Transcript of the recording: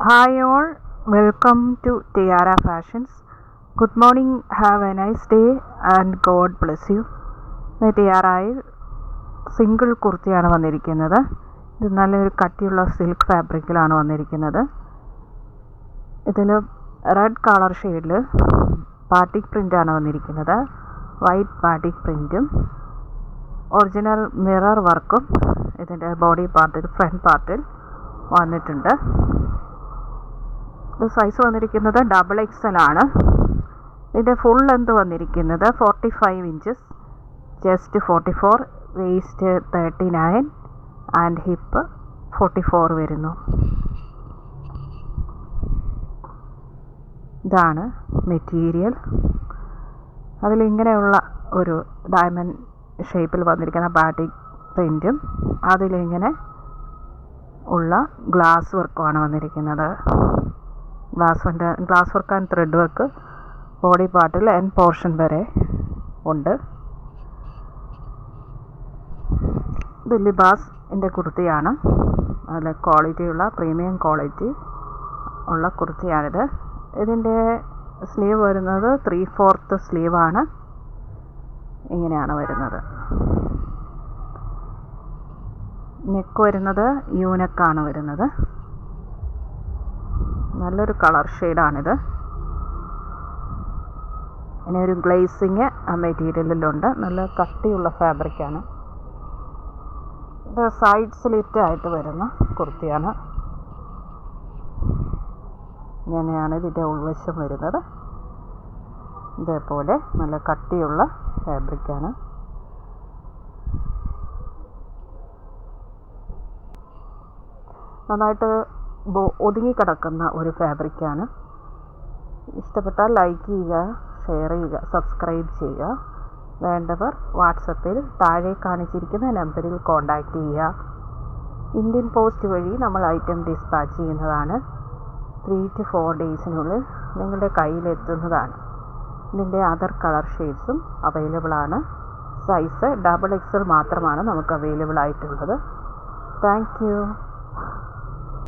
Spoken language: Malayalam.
Hi all, welcome to Tiara Fashions. Good morning, have a nice day and God bless you. ടിയാറയിൽ സിംഗിൾ കുർത്തിയാണ് വന്നിരിക്കുന്നത്. ഇത് നല്ലൊരു കട്ടിയുള്ള സിൽക്ക് ഫാബ്രിക്കിലാണ് വന്നിരിക്കുന്നത്. ഇതിൽ റെഡ് കളർ ഷെയ്ഡിൽ ബാട്ടിക് പ്രിൻ്റാണ് വന്നിരിക്കുന്നത്. വൈറ്റ് ബാട്ടിക് പ്രിൻറ്റും ഒറിജിനൽ മിറർ വർക്കും ഇതിൻ്റെ ബോഡി പാർട്ടിൽ ഫ്രണ്ട് പാർട്ടിൽ വന്നിട്ടുണ്ട്. ഇത് സൈസ് വന്നിരിക്കുന്നത് XXL ആണ്. ഇതിൻ്റെ ഫുൾ ലെന്ത് വന്നിരിക്കുന്നത് 45 inches, chest 44, waste 39 and hip 44 വരുന്നു. ഇതാണ് മെറ്റീരിയൽ. അതിലിങ്ങനെയുള്ള ഒരു ഡയമണ്ട് ഷേപ്പിൽ വന്നിരിക്കുന്ന ബാട്ടിക് പ്രിൻറ്റും അതിലിങ്ങനെ ഉള്ള ഗ്ലാസ് വർക്കുമാണ് വന്നിരിക്കുന്നത്. Glass work and thread work body പാർട്ടിൽ എൻഡ് പോർഷൻ വരെ ഉണ്ട്. ഇത് ലിബാസിൻ്റെ കുർത്തിയാണ്. നല്ല ക്വാളിറ്റിയുള്ള പ്രീമിയം ക്വാളിറ്റി ഉള്ള കുർത്തിയാണിത്. ഇതിൻ്റെ സ്ലീവ് വരുന്നത് 3/4 സ്ലീവാണ്. ഇങ്ങനെയാണ് വരുന്നത്. നെക്ക് വരുന്നത് യൂനെക്കാണ് വരുന്നത്. നല്ലൊരു കളർ ഷെയ്ഡാണിത്. ഇനി ഒരു ഗ്ലേസിങ് ആ മെറ്റീരിയലിലുണ്ട്. നല്ല കട്ടിയുള്ള ഫാബ്രിക്കാണ്. ഇത് സൈഡ് സ്ലിറ്റ് ആയിട്ട് വരുന്ന കുർത്തിയാണ്. ഇങ്ങനെയാണ് ഇതിൻ്റെ ഉൾവശം വരുന്നത്. ഇതേപോലെ നല്ല കട്ടിയുള്ള ഫാബ്രിക്കാണ്. നന്നായിട്ട് ഒതുങ്ങിക്കിടക്കുന്ന ഒരു ഫാബ്രിക്കാണ്. ഇഷ്ടപ്പെട്ടാൽ ലൈക്ക് ചെയ്യുക, ഷെയർ ചെയ്യുക, സബ്സ്ക്രൈബ് ചെയ്യുക. വേണ്ടവർ വാട്സപ്പിൽ താഴെ കാണിച്ചിരിക്കുന്ന നമ്പറിൽ കോൺടാക്റ്റ് ചെയ്യുക. ഇന്ത്യൻ പോസ്റ്റ് വഴി നമ്മൾ ഐറ്റം ഡിസ്പാച്ച് ചെയ്യുന്നതാണ്. 3 to 4 ഡേയ്സിനുള്ളിൽ നിങ്ങളുടെ കയ്യിലെത്തുന്നതാണ്. ഇതിൻ്റെ അതർ കളർ ഷെയ്ഡ്സും അവൈലബിൾ ആണ്. സൈസ് XXL മാത്രമാണ് നമുക്ക് അവൈലബിൾ ആയിട്ടുള്ളത്. Thank you.